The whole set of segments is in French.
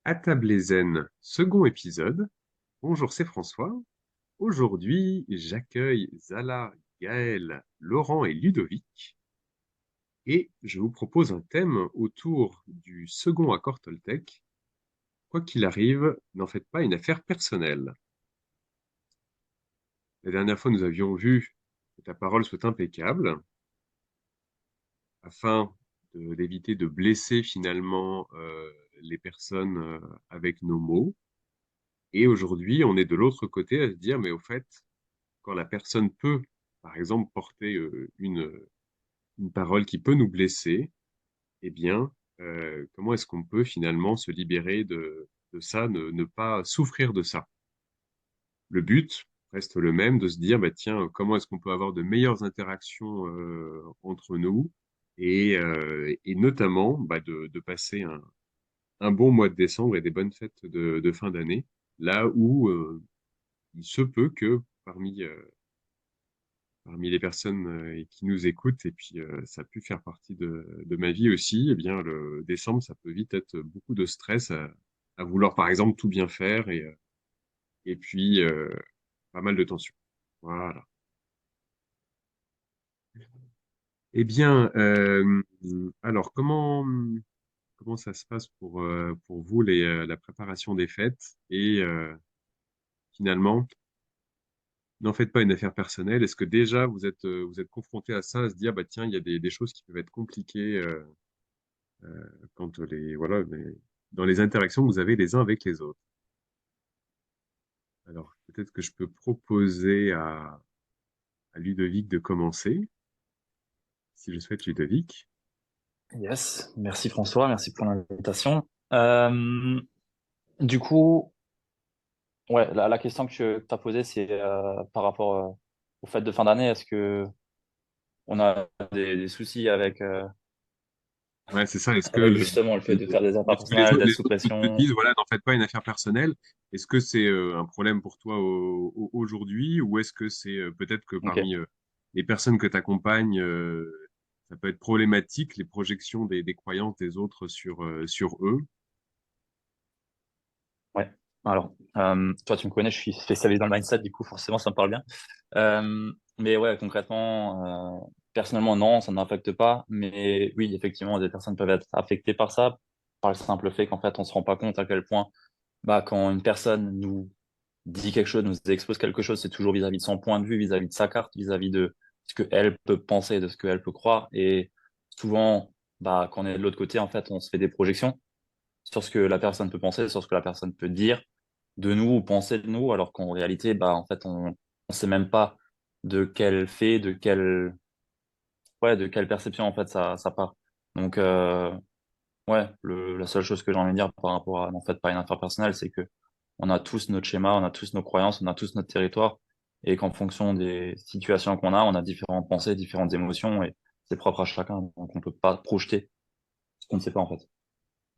À table et zen, second épisode. Bonjour, c'est François. Aujourd'hui, j'accueille Zala, Gaël, Laurent et Ludovic. Et je vous propose un thème autour du second accord Toltec. Quoi qu'il arrive, n'en faites pas une affaire personnelle. La dernière fois, nous avions vu que ta parole soit impeccable afin d'éviter de blesser finalement les personnes avec nos mots. Et aujourd'hui, on est de l'autre côté à se dire, mais au fait, quand la personne peut, par exemple, porter une parole qui peut nous blesser, eh bien, comment est-ce qu'on peut finalement se libérer de ça, ne pas souffrir de ça? Le but reste le même, de se dire, bah, tiens, comment est-ce qu'on peut avoir de meilleures interactions entre nous et notamment bah, de passer un bon mois de décembre et des bonnes fêtes de fin d'année, là où il se peut que parmi les personnes qui nous écoutent, et puis ça a pu faire partie de ma vie aussi, eh bien, le décembre, ça peut vite être beaucoup de stress à vouloir, par exemple, tout bien faire et puis pas mal de tension. Voilà. Eh bien, alors, comment ça se passe pour vous, la préparation des fêtes et finalement, n'en faites pas une affaire personnelle. Est-ce que déjà vous êtes confronté à ça, à se dire, bah, tiens, il y a des choses qui peuvent être compliquées quand voilà, dans les interactions que vous avez les uns avec les autres. Alors, peut-être que je peux proposer à Ludovic de commencer, si je souhaite Ludovic. Yes, merci François, merci pour l'invitation. Euh, du coup, ouais, la question que tu as posée, c'est par rapport aux fêtes de fin d'année, est-ce que on a des soucis Ouais, c'est ça. Est-ce que avec justement le fait de faire des affaires est-ce que personnelles, d'être les sous autres te pression? disent, voilà, n'en faites pas une affaire personnelle? Est-ce que c'est un problème pour toi aujourd'hui ou est-ce que c'est peut-être que Ok, parmi les personnes que tu accompagnes, ça peut être problématique, les projections des croyances des autres sur eux? ouais. Alors, toi, tu me connais, je suis spécialisé dans le mindset, du coup, forcément, ça me parle bien. Mais ouais, concrètement, personnellement, non, ça ne m'impacte pas. Mais oui, effectivement, des personnes peuvent être affectées par ça, par le simple fait qu'en fait, on se rend pas compte à quel point, bah, quand une personne nous dit quelque chose, nous expose quelque chose, c'est toujours vis-à-vis de son point de vue, vis-à-vis de sa carte, vis-à-vis de ce qu'elle peut penser, de ce qu'elle peut croire. Et souvent, bah, quand on est de l'autre côté, en fait, on se fait des projections sur ce que la personne peut penser, sur ce que la personne peut dire de nous ou penser de nous, alors qu'en réalité, bah, en fait, on sait même pas de quel fait, de quelle perception, en fait, ça part. Donc, ouais, la seule chose que j'ai envie de dire par rapport à, en fait, pas une affaire personnelle, c'est que on a tous notre schéma, on a tous nos croyances, on a tous notre territoire, et qu'en fonction des situations qu'on a, on a différentes pensées, différentes émotions, et c'est propre à chacun, donc on peut pas projeter ce qu'on ne sait pas, en fait.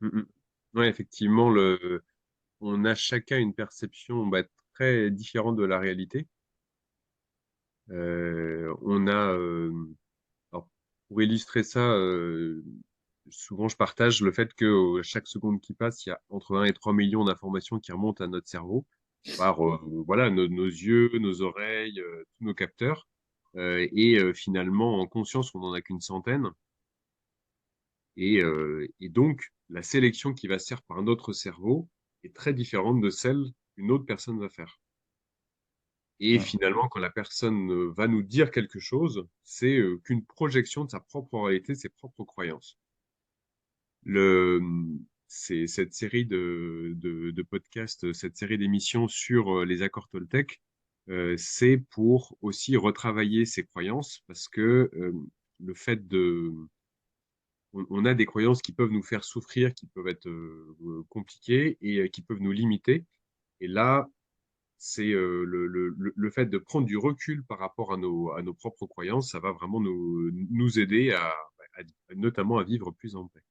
Mm, mm. Ouais, effectivement, on a chacun une perception bah, très différente de la réalité. On a, alors, pour illustrer ça, souvent je partage le fait que chaque seconde qui passe, il y a entre 1 et 3 millions d'informations qui remontent à notre cerveau par voilà, nos yeux, nos oreilles, tous nos capteurs. Finalement, en conscience, on n'en a qu'une centaine. Et donc, la sélection qui va se faire par notre cerveau est très différente de celle qu'une autre personne va faire. Et Ouais. finalement, quand la personne va nous dire quelque chose, c'est qu'une projection de sa propre réalité, de ses propres croyances. Le, c'est cette série de podcasts, cette série d'émissions sur les accords Toltec, c'est pour aussi retravailler ses croyances parce que le fait on a des croyances qui peuvent nous faire souffrir, qui peuvent être compliquées et qui peuvent nous limiter. Et là, c'est le fait de prendre du recul par rapport à nos propres croyances, ça va vraiment nous aider notamment à vivre plus en paix.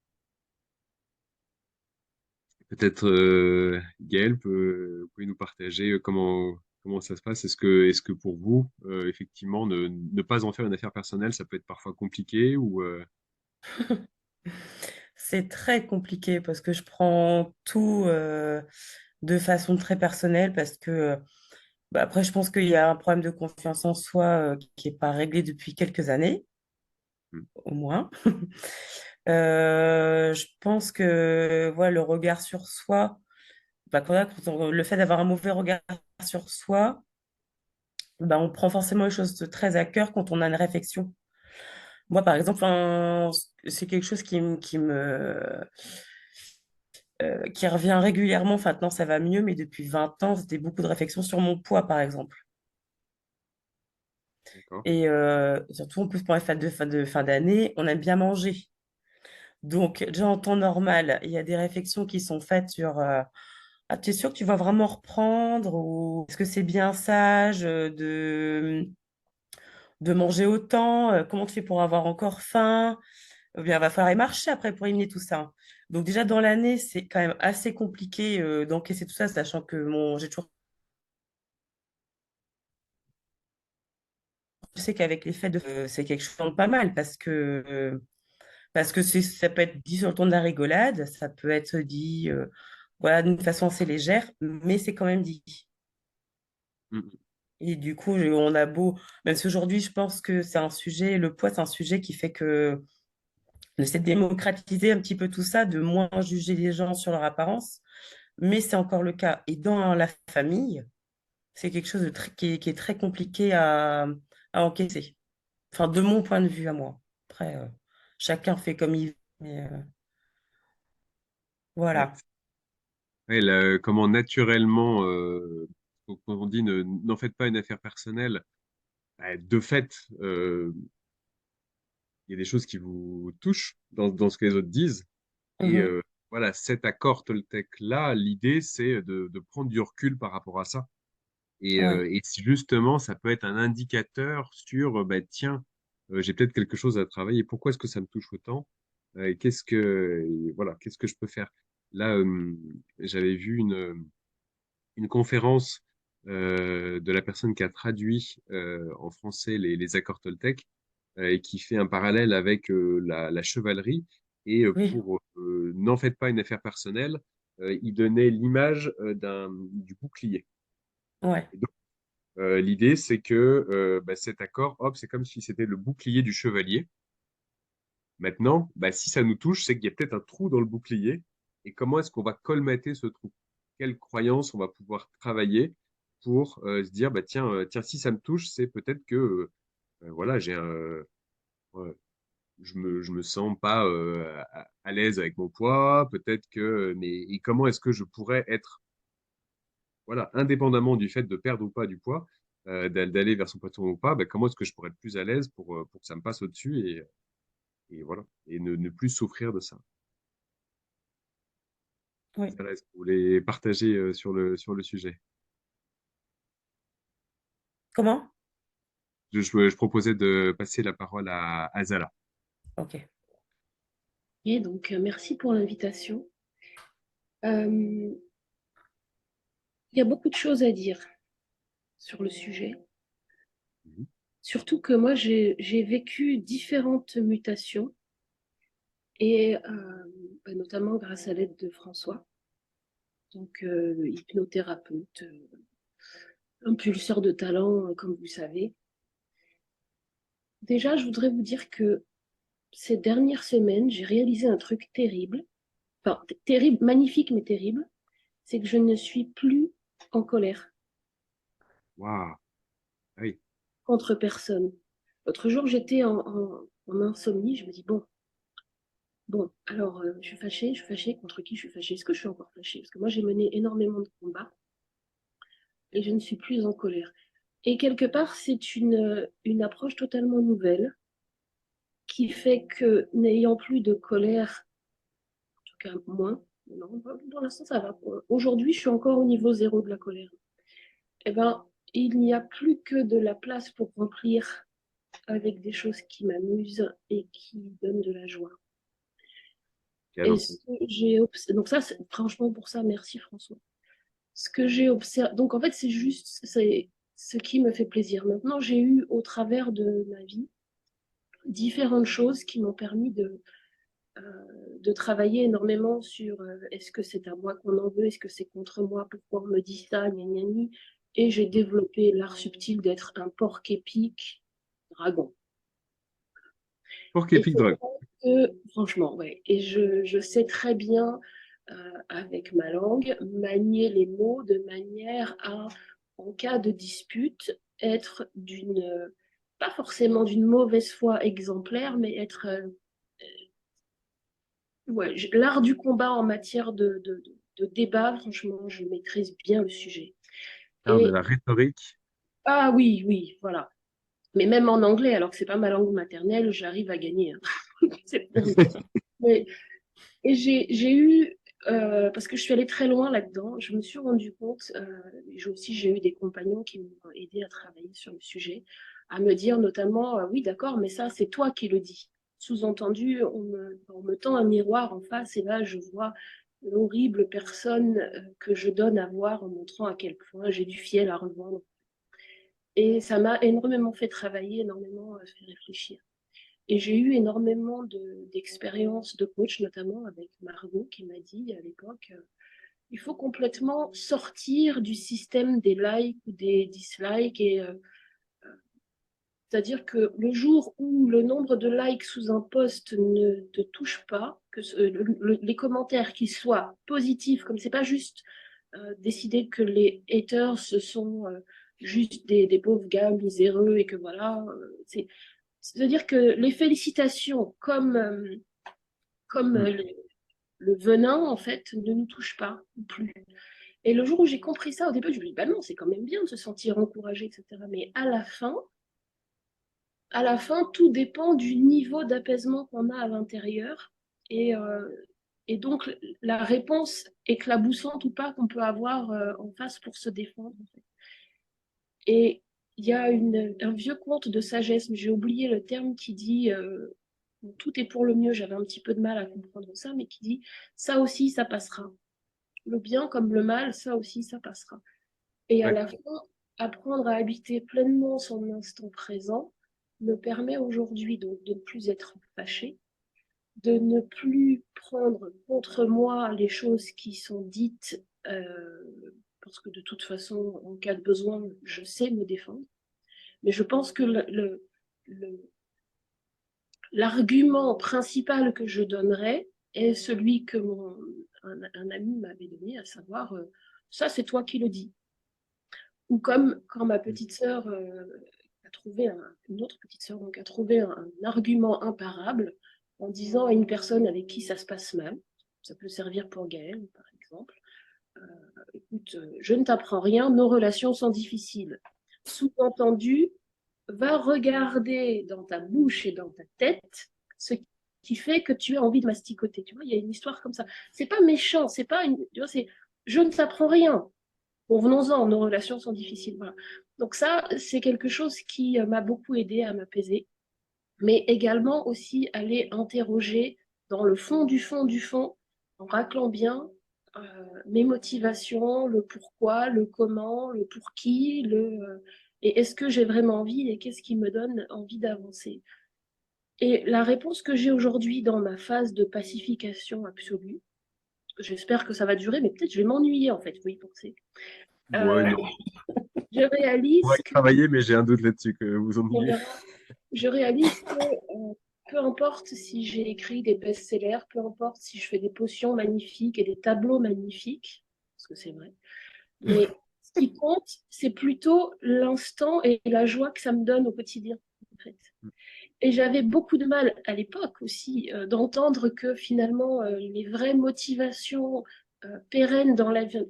Peut-être Gaël pouvez nous partager comment ça se passe. Est-ce que pour vous, effectivement, ne pas en faire une affaire personnelle, ça peut être parfois compliqué ou c'est très compliqué parce que je prends tout de façon très personnelle parce que bah, après, je pense qu'il y a un problème de confiance en soi qui n'est pas réglé depuis quelques années, Mm. au moins. Je pense que voilà, le regard sur soi, bah, le fait d'avoir un mauvais regard sur soi, bah, on prend forcément les choses très à cœur quand on a une réflexion. Moi, par exemple, c'est quelque chose qui revient régulièrement. Enfin, maintenant, ça va mieux, mais depuis 20 ans, c'était beaucoup de réflexions sur mon poids, par exemple. D'accord. Et surtout, en plus, pour les fêtes de fin d'année, on aime bien manger. Donc, déjà en temps normal, il y a des réflexions qui sont faites sur ah, tu es sûr que tu vas vraiment reprendre ou est-ce que c'est bien sage de manger autant? Comment tu fais pour avoir encore faim? Ou bien, il va falloir y marcher après pour éliminer tout ça. Donc, déjà dans l'année, c'est quand même assez compliqué d'encaisser tout ça, sachant que j'ai toujours. Je sais qu'avec les fêtes, c'est quelque chose de pas mal parce que ça peut être dit sur le ton de la rigolade, ça peut être dit voilà, d'une façon assez légère, mais c'est quand même dit. Mm. Et du coup, on a beau, même si aujourd'hui, je pense que c'est un sujet, le poids, c'est un sujet qui fait que on essaie de démocratiser un petit peu tout ça, de moins juger les gens sur leur apparence, mais c'est encore le cas. Et dans la famille, c'est quelque chose qui est très compliqué à encaisser. Enfin, de mon point de vue à moi. Après, chacun fait comme il veut, mais Ouais. voilà. Ouais, comment naturellement, quand on dit n'en faites pas une affaire personnelle, bah, de fait, il y a des choses qui vous touchent dans ce que les autres disent. Et Mhm. voilà, cet accord Toltec-là, l'idée, c'est de prendre du recul par rapport à ça. Ouais, Et si justement, ça peut être un indicateur sur, bah, tiens, j'ai peut-être quelque chose à travailler. Pourquoi est-ce que ça me touche autant? Voilà, qu'est-ce que je peux faire? Là, j'avais vu une conférence de la personne qui a traduit en français les accords Toltec et qui fait un parallèle avec la chevalerie. Et oui, pour n'en faites pas une affaire personnelle, il donnait l'image du bouclier. ouais, Et donc, l'idée, c'est que bah, cet accord, hop, c'est comme si c'était le bouclier du chevalier. Maintenant, bah, si ça nous touche, c'est qu'il y a peut-être un trou dans le bouclier. Et comment est-ce qu'on va colmater ce trou? Quelles croyances on va pouvoir travailler pour se dire, bah, tiens, tiens, si ça me touche, c'est peut-être que voilà, ouais, je me sens pas à l'aise avec mon poids, peut-être que, mais et comment est-ce que je pourrais être, voilà, indépendamment du fait de perdre ou pas du poids, d'aller vers son patron ou pas, bah, comment est-ce que je pourrais être plus à l'aise pour que ça me passe au-dessus et voilà, et ne plus souffrir de ça. oui. Voilà, est-ce que vous voulez partager sur le sujet? Comment? Je proposais de passer la parole à Zala. Ok. Et donc, merci pour l'invitation. Il y a beaucoup de choses à dire sur le sujet. Mhm. Surtout que moi, j'ai vécu différentes mutations, et bah, notamment grâce à l'aide de François, donc hypnothérapeute, impulseur de talent, comme vous savez. Déjà, je voudrais vous dire que ces dernières semaines, j'ai réalisé un truc terrible, enfin terrible, magnifique mais terrible, c'est que je ne suis plus en colère Waouh, ah oui, contre personne. L'autre jour, j'étais en insomnie, je me dis, bon, alors je suis fâchée, contre qui je suis fâchée? Est-ce que je suis encore fâchée? Parce que moi, j'ai mené énormément de combats et je ne suis plus en colère. Et quelque part, c'est une approche totalement nouvelle qui fait que, n'ayant plus de colère, en tout cas moins, non, pour l'instant ça va. Aujourd'hui, je suis encore au niveau zéro de la colère. Eh ben, il n'y a plus que de la place pour remplir avec des choses qui m'amusent et qui donnent de la joie. quel Et ensemble. donc ça, franchement, pour ça, merci François. Ce que j'ai observé, donc en fait, c'est ce qui me fait plaisir. Maintenant, j'ai eu au travers de ma vie différentes choses qui m'ont permis de travailler énormément sur est-ce que c'est à moi qu'on en veut, est-ce que c'est contre moi, pourquoi on me dit ça, gna gna gna. Et j'ai développé l'art subtil d'être un porc épique dragon. Pour Et Képic c'est Dragon. vrai que, franchement, ouais. Et je sais très bien, avec ma langue, manier les mots de manière à, en cas de dispute, être pas forcément d'une mauvaise foi exemplaire, mais être, ouais, l'art du combat en matière de débat, franchement, je maîtrise bien le sujet. Ah, on a Et, la rhétorique. ah oui, oui, voilà. Mais même en anglais, alors que c'est pas ma langue maternelle, j'arrive à gagner, hein. C'est pour dire. Mais Et j'ai eu, parce que je suis allée très loin là-dedans, je me suis rendu compte, j'ai eu des compagnons qui m'ont aidé à travailler sur le sujet, à me dire notamment, oui, d'accord, mais ça, c'est toi qui le dis. Sous-entendu, on me tend un miroir en face et là, je vois l'horrible personne que je donne à voir en montrant à quel point j'ai du fiel à revendre. Et ça m'a énormément fait travailler, énormément fait réfléchir. Et j'ai eu énormément d'expériences de coach, notamment avec Margot, qui m'a dit à l'époque, il faut complètement sortir du système des likes ou des dislikes. C'est-à-dire que le jour où le nombre de likes sous un post ne te touche pas, que les commentaires qu'ils soient positifs, comme c'est pas juste décider que les haters ce sont juste des pauvres gars miséreux et que voilà, c'est-à-dire que les félicitations comme Mm. le venin, en fait, ne nous touchent pas plus. Et le jour où j'ai compris ça, au début, je me dis, bah non, c'est quand même bien de se sentir encouragé, etc. Mais à la fin, tout dépend du niveau d'apaisement qu'on a à l'intérieur. Et, euh, et donc, la réponse éclaboussante ou pas qu'on peut avoir en face pour se défendre. En fait. Et il y a un vieux conte de sagesse, mais j'ai oublié le terme qui dit tout est pour le mieux. J'avais un petit peu de mal à comprendre ça, mais qui dit ça aussi, ça passera. Le bien comme le mal, ça aussi, ça passera. Et à Ouais. la fin, apprendre à habiter pleinement son instant présent me permet aujourd'hui donc de ne plus être fâché, de ne plus prendre contre moi les choses qui sont dites, parce que de toute façon, en cas de besoin, je sais me défendre. Mais je pense que l'argument principal que je donnerais est celui que un ami m'avait donné, à savoir, ça c'est toi qui le dis. Ou comme quand ma petite sœur a trouvé une autre petite sœur donc a trouvé un argument imparable en disant à une personne avec qui ça se passe mal, ça peut servir pour Gaëlle par exemple, écoute, je ne t'apprends rien, nos relations sont difficiles. Sous-entendu, va regarder dans ta bouche et dans ta tête ce qui fait que tu as envie de masticoter. Tu vois, il y a une histoire comme ça. C'est pas méchant, c'est pas une. Tu vois, c'est je ne t'apprends rien. Convenons-en, nos relations sont difficiles. Voilà. Donc ça, c'est quelque chose qui m'a beaucoup aidé à m'apaiser, mais également aussi aller interroger dans le fond du fond du fond, en raclant bien euh, mes motivations, le pourquoi, le comment, le pour qui, et est-ce que j'ai vraiment envie et qu'est-ce qui me donne envie d'avancer. Et la réponse que j'ai aujourd'hui dans ma phase de pacification absolue, j'espère que ça va durer, mais peut-être je vais m'ennuyer en fait, vous y pensez. Ouais, Euh, non. je On va réalise y que, travailler, mais j'ai un doute là-dessus que vous on ennuyez. verra, je réalise que peu importe si j'ai écrit des best-sellers, peu importe si je fais des potions magnifiques et des tableaux magnifiques, parce que c'est vrai, mais ce qui compte, c'est plutôt l'instant et la joie que ça me donne au quotidien, en fait. Et j'avais beaucoup de mal à l'époque aussi d'entendre que finalement les vraies motivations pérennes dans la vie,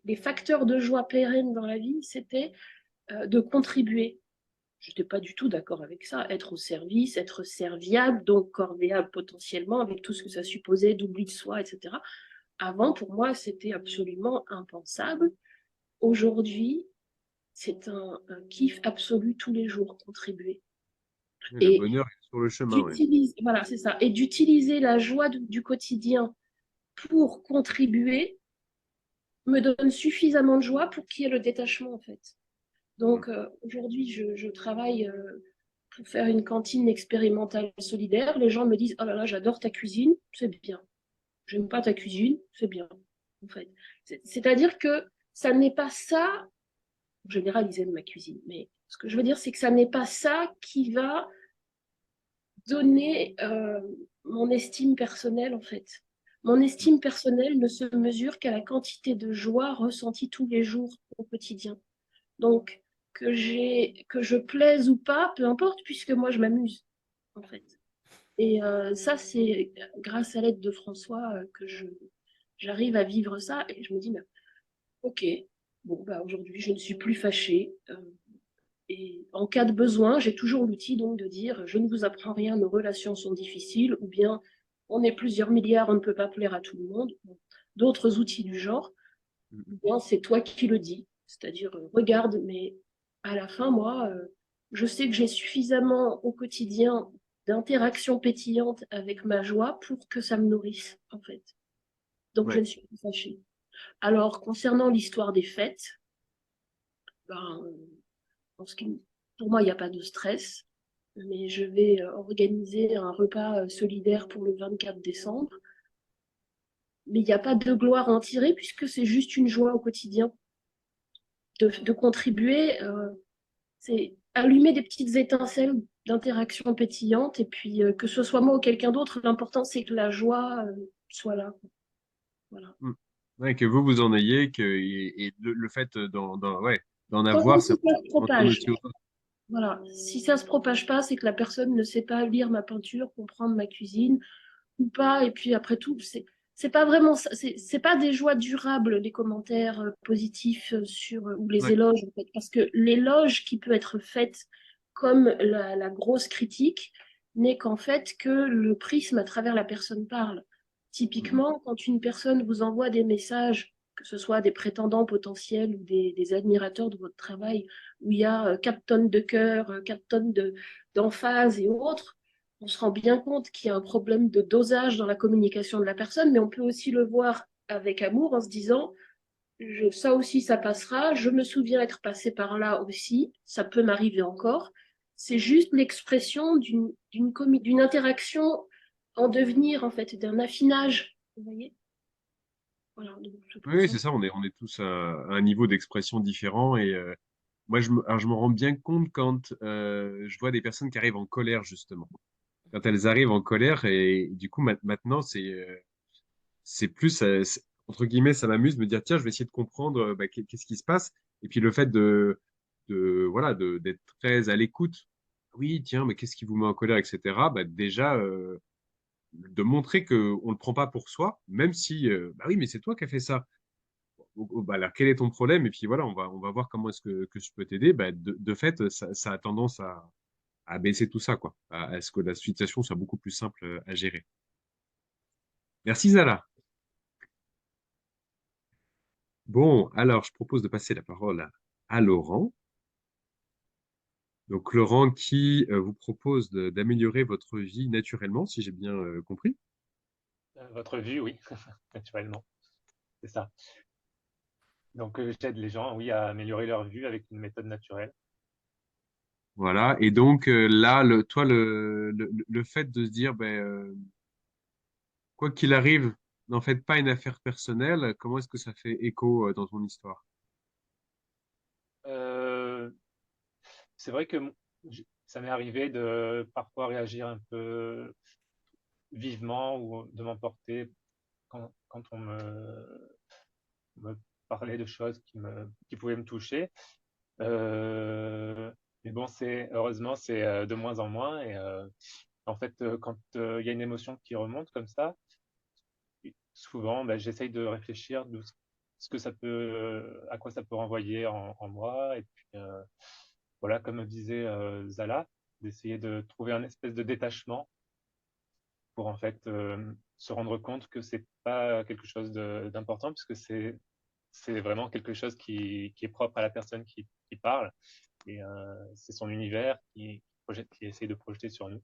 les facteurs de joie pérennes dans la vie, c'était de contribuer. Je n'étais pas du tout d'accord avec ça. Être au service, être serviable, donc corvéable potentiellement, avec tout ce que ça supposait d'oubli de soi, etc. Avant, pour moi, c'était absolument impensable. Aujourd'hui, c'est un kiff absolu tous les jours, contribuer. Le Et bonheur est sur le chemin, ouais. voilà, c'est ça. Et d'utiliser la joie du quotidien pour contribuer me donne suffisamment de joie pour qu'il y ait le détachement, en fait. Mm. Donc aujourd'hui, je travaille pour faire une cantine expérimentale solidaire. Les gens me disent, oh là là, j'adore ta cuisine, c'est bien. J'aime pas ta cuisine, c'est bien, en fait. C'est-à-dire que ça n'est pas ça, en général, ils aiment ma cuisine, mais ce que je veux dire, c'est que ça n'est pas ça qui va donner mon estime personnelle, en fait. Mon estime personnelle ne se mesure qu'à la quantité de joie ressentie tous les jours au quotidien. Donc, que je plaise ou pas, peu importe, puisque moi, je m'amuse, en fait. Et ça, c'est grâce à l'aide de François j'arrive à vivre ça. Et je me dis, mais, ok, bon, bah, aujourd'hui, je ne suis plus fâchée. Et en cas de besoin, j'ai toujours l'outil donc de dire, je ne vous apprends rien, nos relations sont difficiles, ou bien on est plusieurs milliards, on ne peut pas plaire à tout le monde. Bon, d'autres outils du genre, ou bien c'est toi qui le dis. C'est-à-dire, regarde, mais à la fin, moi, je sais que j'ai suffisamment au quotidien d'interactions pétillantes avec ma joie pour que ça me nourrisse, en fait. Donc, je Ouais. ne suis pas fâchée. Alors, concernant l'histoire des fêtes, ben, en ce qui- pour moi, il n'y a pas de stress, mais je vais organiser un repas solidaire pour le 24 décembre. Mais il n'y a pas de gloire à en tirer puisque c'est juste une joie au quotidien de contribuer. C'est allumer des petites étincelles d'interaction pétillante et puis que ce soit moi ou quelqu'un d'autre, l'important c'est que la joie soit là. Voilà. Mm. Ouais, que vous en ayez, et le fait ouais, d'en Tant avoir, que ça ça se en tourne propage. aussi autour. Voilà. Si ça se propage pas, c'est que la personne ne sait pas lire ma peinture, comprendre ma cuisine ou pas. Et puis après tout, c'est pas vraiment ça. C'est pas des joies durables, les commentaires positifs sur ou les Ouais. éloges en fait, parce que l'éloge qui peut être faite comme la grosse critique n'est qu'en fait que le prisme à travers la personne parle. Mm. Typiquement, quand une personne vous envoie des messages, que ce soit des prétendants potentiels ou des admirateurs de votre travail, où il y a 4 tonnes de cœur, 4 tonnes d'emphase et autres, on se rend bien compte qu'il y a un problème de dosage dans la communication de la personne, mais on peut aussi le voir avec amour en se disant, ça aussi, ça passera, je me souviens être passé par là aussi, ça peut m'arriver encore. C'est juste l'expression d'une interaction en devenir, en fait, d'un affinage. Vous voyez? Voilà, donc c'est pour Oui, ça. c'est ça, on est tous à un niveau d'expression différent. Et moi, alors, je me rends bien compte quand je vois des personnes qui arrivent en colère, justement. Quand elles arrivent en colère, et du coup, maintenant, c'est plus, entre guillemets, ça m'amuse de me dire, tiens, je vais essayer de comprendre bah, qu'est-ce qui se passe. Et puis le fait voilà, d'être très à l'écoute. Oui, tiens, mais qu'est-ce qui vous met en colère, etc. Bah, déjà, de montrer qu'on ne le prend pas pour soi, même si, bah oui, mais c'est toi qui as fait ça. Bah, alors, quel est ton problème? Et puis voilà, on va voir comment est-ce que je peux t'aider. Bah, de fait, ça a tendance à baisser tout ça, quoi, à ce que la situation soit beaucoup plus simple à gérer. Merci, Zala. Bon, alors, je propose de passer la parole à Laurent. Donc, Laurent qui vous propose d'améliorer votre vie naturellement, si j'ai bien compris. Votre vue, oui, naturellement, c'est ça. Donc, j'aide les gens, oui, à améliorer leur vue avec une méthode naturelle. Voilà. Et donc, là, toi, le fait de se dire, ben, quoi qu'il arrive, n'en faites pas une affaire personnelle, comment est-ce que ça fait écho dans ton histoire? Euh, c'est vrai que ça m'est arrivé de parfois réagir un peu vivement ou de m'emporter quand on me parlait de choses qui pouvaient me toucher. Mais bon, heureusement, c'est de moins en moins. Et en fait, quand il y a une émotion qui remonte comme ça, souvent, bah, j'essaye de réfléchir ce que ça peut, à quoi ça peut renvoyer en moi. Et puis, voilà, comme disait Zala, d'essayer de trouver un espèce de détachement pour en fait se rendre compte que c'est pas quelque chose d'important, puisque c'est vraiment quelque chose qui est propre à la personne qui parle. Et c'est son univers qui essaie de projeter sur nous.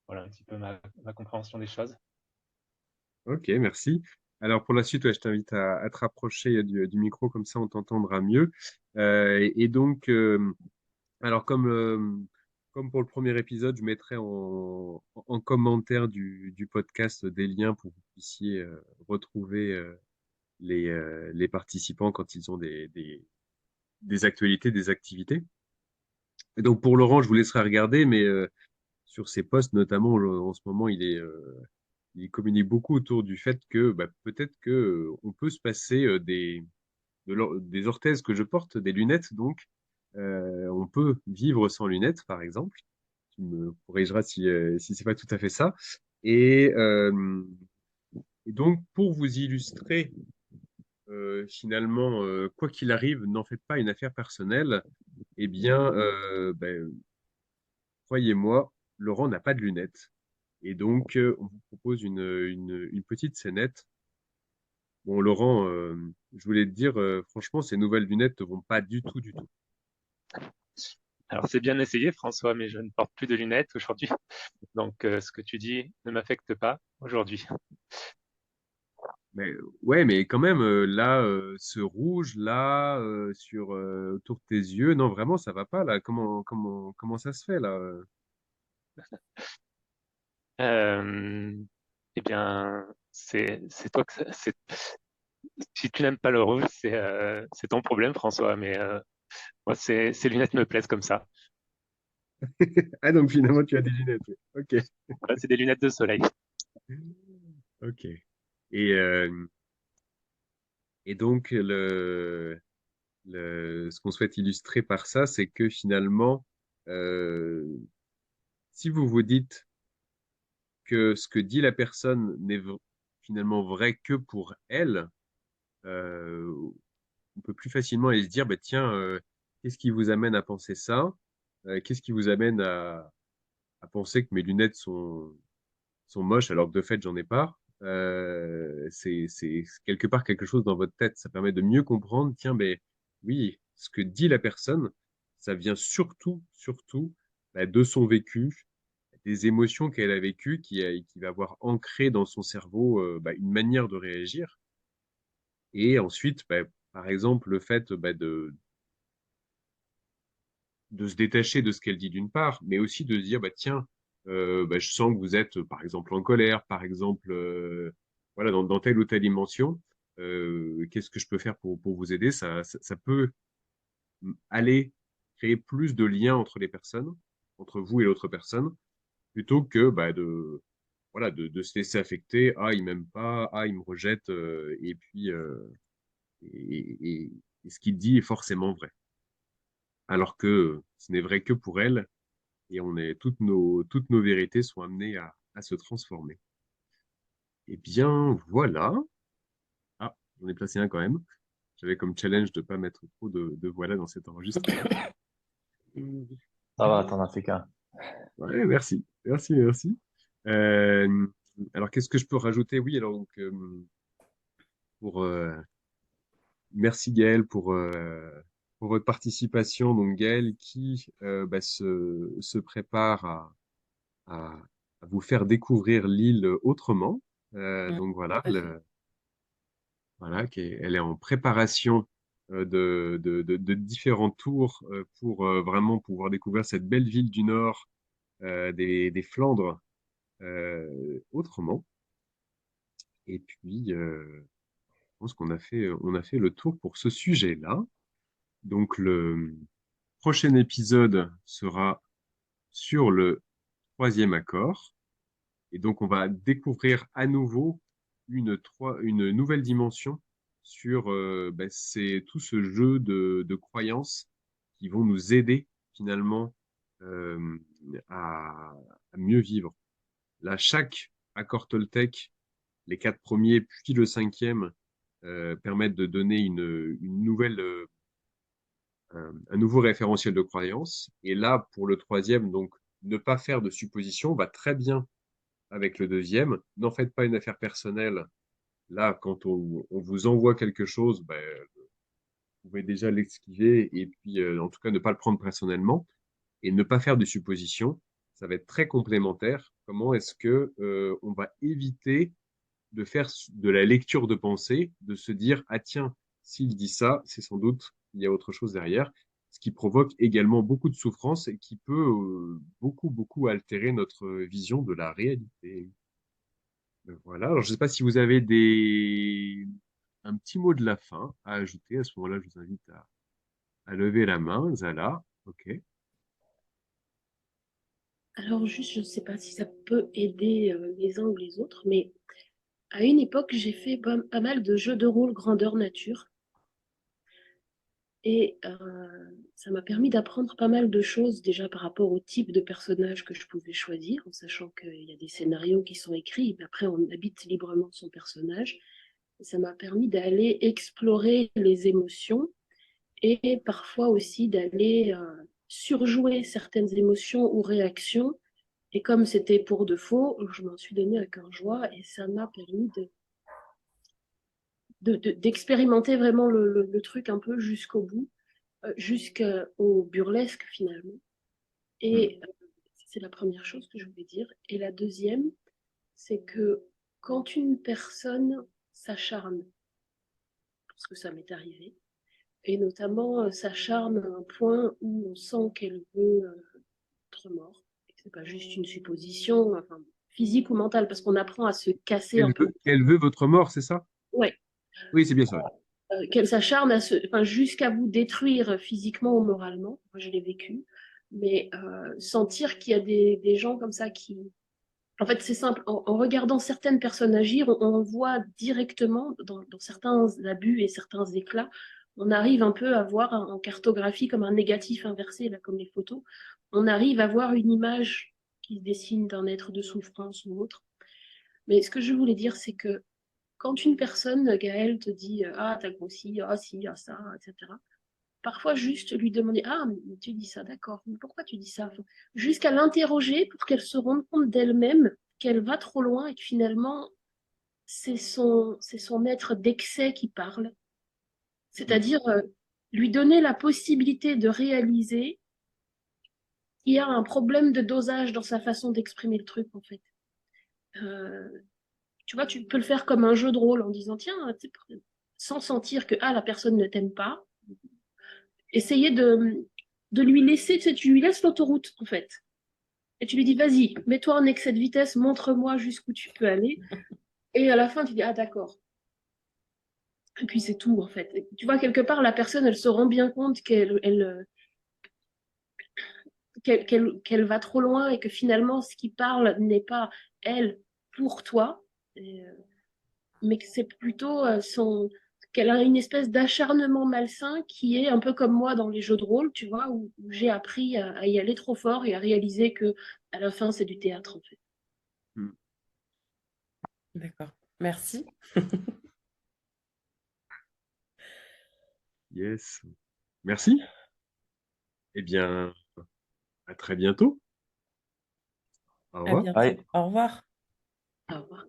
Voilà un petit peu ma compréhension des choses. Ok, merci. Alors, pour la suite, ouais, je t'invite à te rapprocher du micro, comme ça on t'entendra mieux. Et donc, alors, comme comme pour le premier épisode, je mettrai en commentaire du podcast des liens pour que vous puissiez retrouver les participants quand ils ont des actualités, des activités. Et donc pour Laurent, je vous laisserai regarder, mais sur ses posts notamment, en ce moment, il communique beaucoup autour du fait que bah, peut-être que on peut se passer des orthèses que je porte, des lunettes donc. On peut vivre sans lunettes, par exemple. Tu me corrigeras si c'est pas tout à fait ça. Et, euh, et donc, pour vous illustrer, finalement, quoi qu'il arrive, n'en faites pas une affaire personnelle. Eh bien, ben, croyez-moi, Laurent n'a pas de lunettes. Et donc, on vous propose une petite scénette. Bon, Laurent, je voulais te dire, franchement, ces nouvelles lunettes ne vont pas du tout, du tout. Alors, c'est bien essayé, François, mais je ne porte plus de lunettes aujourd'hui. Donc, ce que tu dis ne m'affecte pas aujourd'hui. Mais ouais, mais quand même, là, ce rouge, là, autour de tes yeux, non, vraiment, ça va pas, là. Comment ça se fait, là? Euh, eh bien, c'est toi si tu n'aimes pas le rouge, c'est ton problème, François. Mais moi, ces lunettes me plaisent comme ça. Ah, donc finalement, tu as des lunettes. Oui. Ok. Voilà, c'est des lunettes de soleil. Ok. Et, euh, et donc, ce qu'on souhaite illustrer par ça, c'est que finalement, euh, si vous vous dites que ce que dit la personne finalement vrai que pour elle, euh, on peut plus facilement aller se dire, bah, tiens, qu'est-ce qui vous amène à penser ça? Qu'est-ce qui vous amène à penser que mes lunettes sont moches alors que de fait, j'en ai pas? C'est quelque part quelque chose dans votre tête. Ça permet de mieux comprendre, tiens, ben oui, ce que dit la personne, ça vient surtout bah, de son vécu, des émotions qu'elle a vécues, qui va avoir ancré dans son cerveau bah, une manière de réagir. Et ensuite, bah, par exemple, le fait bah, de se détacher de ce qu'elle dit d'une part, mais aussi de se dire, bah, tiens, bah, je sens que vous êtes, par exemple, en colère, par exemple, voilà, dans telle ou telle dimension. Qu'est-ce que je peux faire pour vous aider? Ça peut aller créer plus de liens entre les personnes, entre vous et l'autre personne, plutôt que bah, voilà, de se laisser affecter. Ah, il m'aime pas, ah, il me rejette, et puis et ce qu'il dit est forcément vrai. Alors que ce n'est vrai que pour elle, et toutes nos vérités sont amenées à se transformer. Eh bien, voilà. Ah, j'en ai placé un quand même. J'avais comme challenge de ne pas mettre trop de voilà dans cet enregistrement. Ça va, t'en as fait qu'un. Ouais, merci. Merci, merci. Euh, alors, qu'est-ce que je peux rajouter? Oui, alors, donc, pour, merci Gaël pour votre participation. Donc, Gaël qui bah, se prépare à, à vous faire découvrir l'île autrement. Mm, Donc, tout voilà, à fait. voilà, elle est en préparation de différents tours pour vraiment pouvoir découvrir cette belle ville du Nord des Flandres autrement. Et puis, je pense on a fait le tour pour ce sujet-là. Donc, le prochain épisode sera sur le troisième accord. Et donc, on va découvrir à nouveau une nouvelle dimension sur bah, c'est tout ce jeu de croyances qui vont nous aider finalement euh, à, à mieux vivre. Là, chaque accord Toltec, les quatre premiers, puis le cinquième, permettent de donner une nouvelle, un nouveau référentiel de croyance. Et là, pour le troisième, donc, ne pas faire de suppositions va très bien avec le deuxième. N'en faites pas une affaire personnelle. Là, quand on vous envoie quelque chose, ben, vous pouvez déjà l'esquiver et puis, en tout cas, ne pas le prendre personnellement et ne pas faire de suppositions. Ça va être très complémentaire. Comment est-ce que on va éviter de faire de la lecture de pensée, de se dire, ah tiens, s'il dit ça, c'est sans doute il y a autre chose derrière. ce qui provoque également beaucoup de souffrance et qui peut beaucoup, beaucoup altérer notre vision de la réalité. Voilà, alors je ne sais pas si vous avez un petit mot de la fin à ajouter. À ce moment-là, je vous invite à lever la main. Zala, ok. Alors juste, je ne sais pas si ça peut aider les uns ou les autres, mais à une époque, j'ai fait pas mal de jeux de rôle grandeur nature. Et ça m'a permis d'apprendre pas mal de choses déjà par rapport au type de personnage que je pouvais choisir, en sachant qu'il y a des scénarios qui sont écrits, mais après on habite librement son personnage. Et ça m'a permis d'aller explorer les émotions et parfois aussi d'aller surjouer certaines émotions ou réactions. Et comme c'était pour de faux, je m'en suis donné à cœur joie et ça m'a permis d'expérimenter vraiment le truc un peu jusqu'au bout, jusqu'au burlesque finalement. Hmm. Et c'est la première chose que je voulais dire. Et la deuxième, c'est que quand une personne s'acharne, parce que ça m'est arrivé, et notamment s'acharne à un point où on sent qu'elle veut être morte, et que c'est pas juste une supposition, enfin, physique ou mentale, parce qu'on apprend à se casser un peu. Elle veut votre mort, c'est ça? Ouais. Oui, c'est bien ça. Qu'elle s'acharne enfin, jusqu'à vous détruire physiquement ou moralement. Moi, je l'ai vécu. Mais sentir qu'il y a des gens comme ça qui... En fait, c'est simple. En regardant certaines personnes agir, on voit directement, dans certains abus et certains éclats, on arrive un peu à voir en cartographie comme un négatif inversé, là, comme les photos. On arrive à voir une image qui se dessine d'un être de souffrance ou autre. Mais ce que je voulais dire, c'est que quand une personne, Gaëlle, te dit ah, t'as grossi, ah, si, ah, ça, etc., parfois juste lui demander ah, mais tu dis ça, d'accord, mais pourquoi tu dis ça? Jusqu'à l'interroger pour qu'elle se rende compte d'elle-même qu'elle va trop loin et que finalement, c'est son être d'excès qui parle. Hmm. C'est-à-dire lui donner la possibilité de réaliser qu'il y a un problème de dosage dans sa façon d'exprimer le truc, en fait. Euh, Tu vois, tu peux le faire comme un jeu de rôle en disant, tiens, sans sentir que ah, la personne ne t'aime pas, essayer de lui laisser, tu sais, tu lui laisses l'autoroute, en fait. Et tu lui dis, vas-y, mets-toi en excès de vitesse, montre-moi jusqu'où tu peux aller. Et à la fin, tu dis, ah, d'accord. Et puis c'est tout, en fait. Et tu vois, quelque part, la personne, elle se rend bien compte qu'elle va trop loin et que finalement, ce qui parle n'est pas elle pour toi, et, mais que c'est plutôt qu'elle a une espèce d'acharnement malsain qui est un peu comme moi dans les jeux de rôle, tu vois, où j'ai appris à y aller trop fort et à réaliser que à la fin, c'est du théâtre, en fait. Hmm. D'accord. Merci. Yes. Merci. Eh bien, à très bientôt. Au À revoir. bientôt. Ouais. Au revoir. Au revoir.